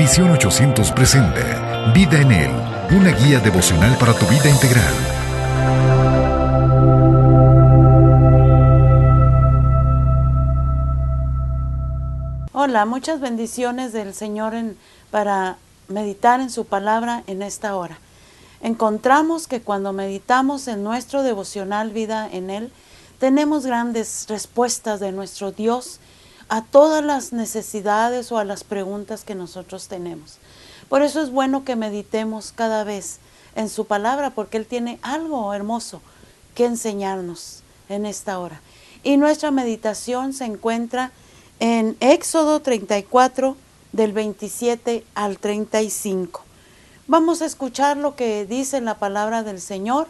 Misión 800 presenta Vida en Él, una guía devocional para tu vida integral. Hola, muchas bendiciones del Señor para meditar en su palabra en esta hora. Encontramos que cuando meditamos en nuestro devocional Vida en Él, tenemos grandes respuestas de nuestro Dios a todas las necesidades o a las preguntas que nosotros tenemos. Por eso es bueno que meditemos cada vez en su palabra, porque Él tiene algo hermoso que enseñarnos en esta hora. Y nuestra meditación se encuentra en Éxodo 34, del 27 al 35. Vamos a escuchar lo que dice la palabra del Señor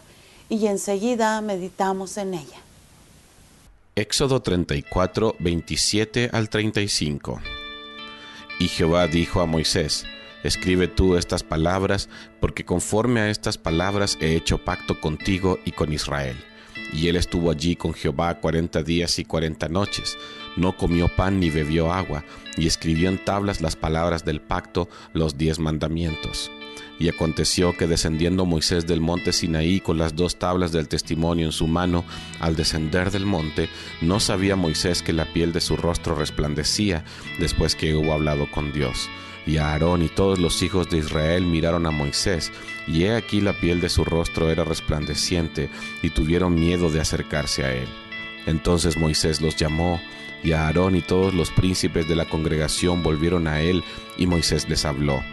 y enseguida meditamos en ella. Éxodo 34, 27 al 35. Y Jehová dijo a Moisés: escribe tú estas palabras, porque conforme a estas palabras he hecho pacto contigo y con Israel. Y él estuvo allí con Jehová 40 días y 40 noches. No comió pan ni bebió agua, y escribió en tablas las palabras del pacto, los 10 mandamientos. Y aconteció que descendiendo Moisés del monte Sinaí con las 2 tablas del testimonio en su mano, al descender del monte, no sabía Moisés que la piel de su rostro resplandecía después que hubo hablado con Dios. Y Aarón y todos los hijos de Israel miraron a Moisés, y he aquí la piel de su rostro era resplandeciente, y tuvieron miedo de acercarse a él. Entonces Moisés los llamó, y Aarón y todos los príncipes de la congregación volvieron a él, y Moisés les habló.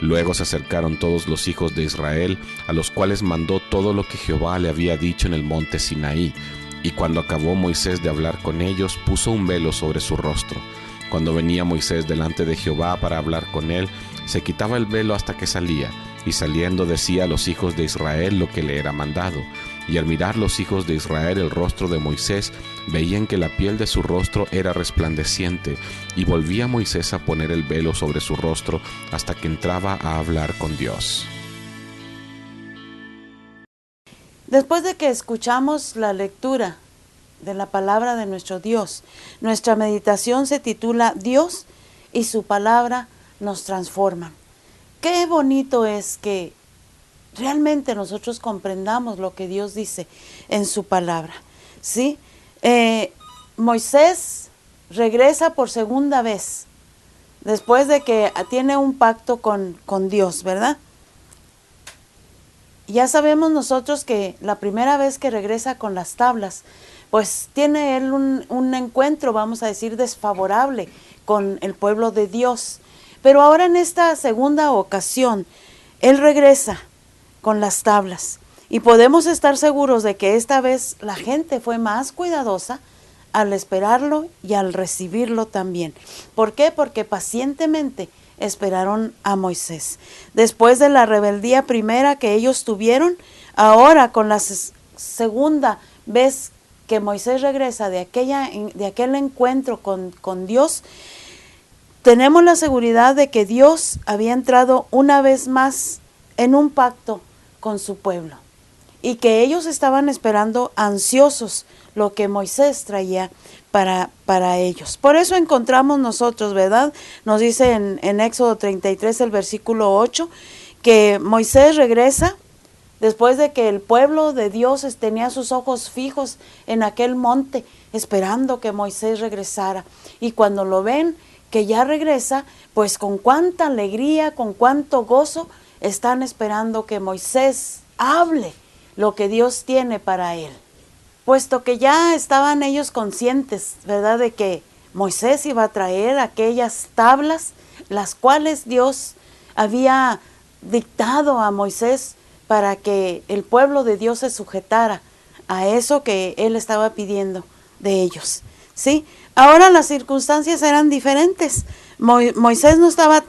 Luego se acercaron todos los hijos de Israel, a los cuales mandó todo lo que Jehová le había dicho en el monte Sinaí. Y cuando acabó Moisés de hablar con ellos, puso un velo sobre su rostro. Cuando venía Moisés delante de Jehová para hablar con él, se quitaba el velo hasta que salía, y saliendo decía a los hijos de Israel lo que le era mandado. Y al mirar los hijos de Israel el rostro de Moisés, veían que la piel de su rostro era resplandeciente, y volvía Moisés a poner el velo sobre su rostro hasta que entraba a hablar con Dios. Después de que escuchamos la lectura de la palabra de nuestro Dios, nuestra meditación se titula Dios y su palabra nos transforman. Qué bonito es que realmente nosotros comprendamos lo que Dios dice en su palabra, ¿sí? Moisés regresa por segunda vez, después de que tiene un pacto con Dios, ¿verdad? Ya sabemos nosotros que la primera vez que regresa con las tablas, pues tiene él un encuentro, vamos a decir, desfavorable con el pueblo de Dios. Pero ahora en esta segunda ocasión, él regresa con las tablas. Y podemos estar seguros de que esta vez la gente fue más cuidadosa al esperarlo y al recibirlo también. ¿Por qué? Porque pacientemente esperaron a Moisés. Después de la rebeldía primera que ellos tuvieron, ahora con la segunda vez que Moisés regresa de aquel encuentro con Dios, tenemos la seguridad de que Dios había entrado una vez más en un pacto con su pueblo y que ellos estaban esperando ansiosos lo que Moisés traía para ellos. Por eso encontramos nosotros, ¿verdad? Nos dice en Éxodo 33, el versículo 8, que Moisés regresa después de que el pueblo de Dios tenía sus ojos fijos en aquel monte, esperando que Moisés regresara. Y cuando lo ven que ya regresa, pues con cuánta alegría, con cuánto gozo, están esperando que Moisés hable lo que Dios tiene para él. Puesto que ya estaban ellos conscientes, ¿verdad?, de que Moisés iba a traer aquellas tablas, las cuales Dios había dictado a Moisés para que el pueblo de Dios se sujetara a eso que él estaba pidiendo de ellos, ¿sí? Ahora las circunstancias eran diferentes. Moisés no estaba al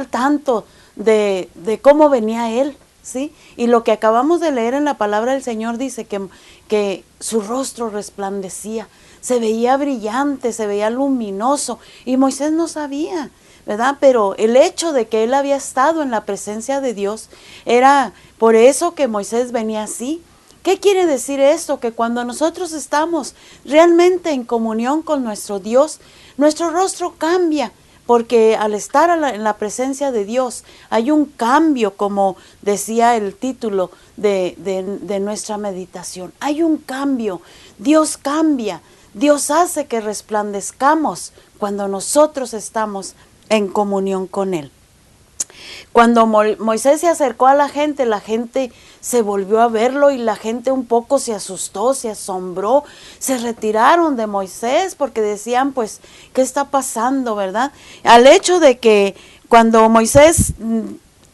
tanto de cómo venía él, ¿sí? Y lo que acabamos de leer en la palabra del Señor dice que su rostro resplandecía, se veía brillante, se veía luminoso, y Moisés no sabía, ¿verdad? Pero el hecho de que él había estado en la presencia de Dios era por eso que Moisés venía así. ¿Qué quiere decir esto? Que cuando nosotros estamos realmente en comunión con nuestro Dios, nuestro rostro cambia, porque al estar en la presencia de Dios hay un cambio, como decía el título de nuestra meditación. Hay un cambio, Dios cambia, Dios hace que resplandezcamos cuando nosotros estamos en comunión con Él. Cuando Moisés se acercó a la gente se volvió a verlo y la gente un poco se asustó, se asombró, se retiraron de Moisés porque decían, pues, ¿qué está pasando, verdad? Al hecho de que cuando Moisés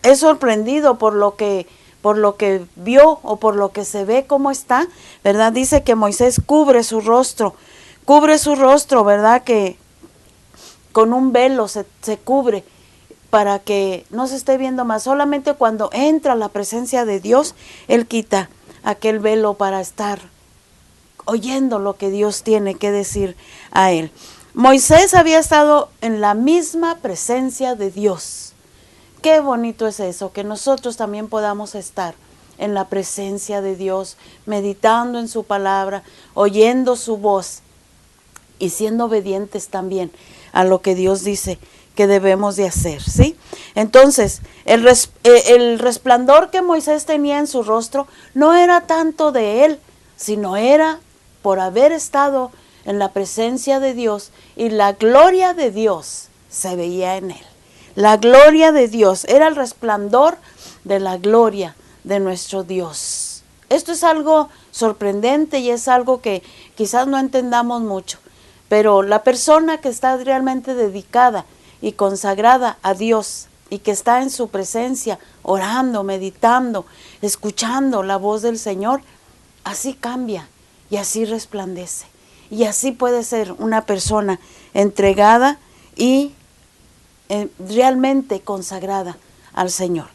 es sorprendido por lo que vio o por lo que se ve cómo está, ¿verdad? Dice que Moisés cubre su rostro, ¿verdad? Que con un velo se cubre, para que no se esté viendo más. Solamente cuando entra la presencia de Dios, Él quita aquel velo para estar oyendo lo que Dios tiene que decir a él. Moisés había estado en la misma presencia de Dios. Qué bonito es eso, que nosotros también podamos estar en la presencia de Dios, meditando en su palabra, oyendo su voz y siendo obedientes también a lo que Dios dice que debemos de hacer, ¿sí? Entonces, el resplandor que Moisés tenía en su rostro no era tanto de él, sino era por haber estado en la presencia de Dios, y la gloria de Dios se veía en él. La gloria de Dios era el resplandor de la gloria de nuestro Dios. Esto es algo sorprendente y es algo que quizás no entendamos mucho, pero la persona que está realmente dedicada y consagrada a Dios y que está en su presencia, orando, meditando, escuchando la voz del Señor, así cambia y así resplandece. Y así puede ser una persona entregada y realmente consagrada al Señor.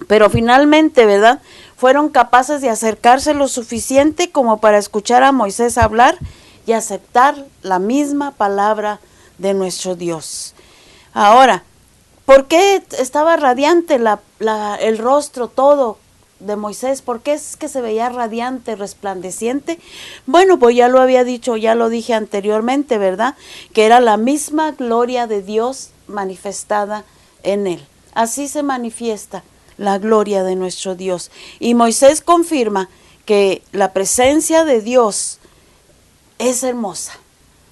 Pero finalmente, ¿verdad?, fueron capaces de acercarse lo suficiente como para escuchar a Moisés hablar y aceptar la misma palabra de nuestro Dios. Ahora, ¿por qué estaba radiante el rostro todo de Moisés? ¿Por qué es que se veía radiante, resplandeciente? Bueno, pues ya lo había dicho, ya lo dije anteriormente, ¿verdad?, que era la misma gloria de Dios manifestada en él. Así se manifiesta la gloria de nuestro Dios. Y Moisés confirma que la presencia de Dios es hermosa,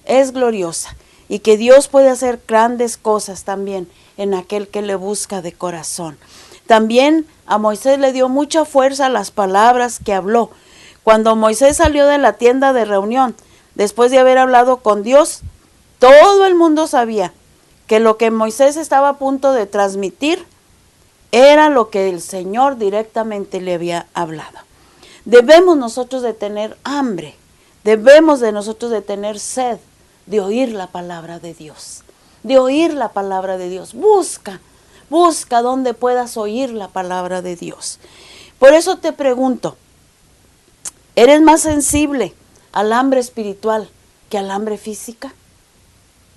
es gloriosa, y que Dios puede hacer grandes cosas también en aquel que le busca de corazón. También a Moisés le dio mucha fuerza las palabras que habló. Cuando Moisés salió de la tienda de reunión, después de haber hablado con Dios, todo el mundo sabía que lo que Moisés estaba a punto de transmitir era lo que el Señor directamente le había hablado. Debemos nosotros de tener hambre, debemos de nosotros de tener sed de oír la palabra de Dios, de oír la palabra de Dios. Busca donde puedas oír la palabra de Dios. Por eso te pregunto, ¿eres más sensible al hambre espiritual que al hambre física?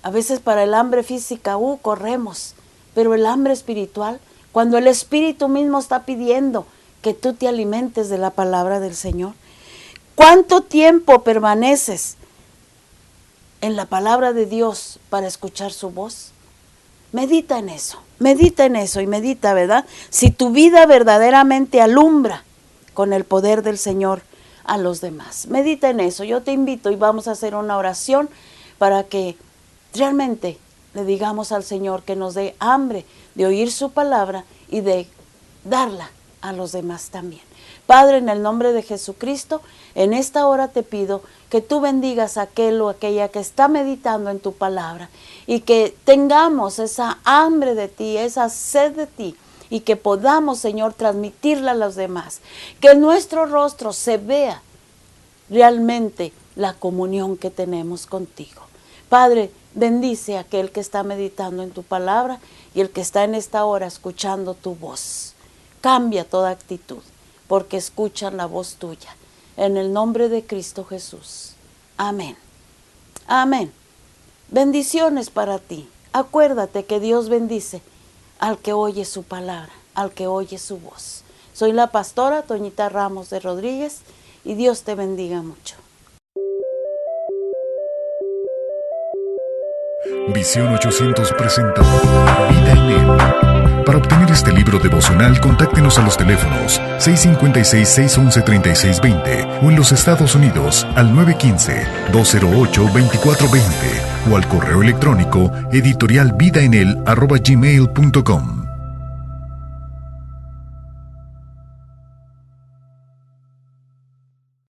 A veces para el hambre física, corremos, pero el hambre espiritual, cuando el Espíritu mismo está pidiendo que tú te alimentes de la palabra del Señor. ¿Cuánto tiempo permaneces en la palabra de Dios para escuchar su voz? Medita en eso y medita, ¿verdad? Si tu vida verdaderamente alumbra con el poder del Señor a los demás. Medita en eso. Yo te invito y vamos a hacer una oración para que realmente le digamos al Señor que nos dé hambre de oír su palabra y de darla a los demás también. Padre, en el nombre de Jesucristo, en esta hora te pido que tú bendigas a aquel o aquella que está meditando en tu palabra y que tengamos esa hambre de ti, esa sed de ti, y que podamos, Señor, transmitirla a los demás. Que en nuestro rostro se vea realmente la comunión que tenemos contigo. Padre, bendice a aquel que está meditando en tu palabra y el que está en esta hora escuchando tu voz. Cambia toda actitud, porque escuchan la voz tuya. En el nombre de Cristo Jesús. Amén. Amén. Bendiciones para ti. Acuérdate que Dios bendice al que oye su palabra, al que oye su voz. Soy la pastora Toñita Ramos de Rodríguez y Dios te bendiga mucho. Visión 800 presentó Vida en Él. Para obtener este libro devocional, contáctenos a los teléfonos 656-611-3620 o en los Estados Unidos al 915-208-2420 o al correo electrónico editorialvidaenel@gmail.com.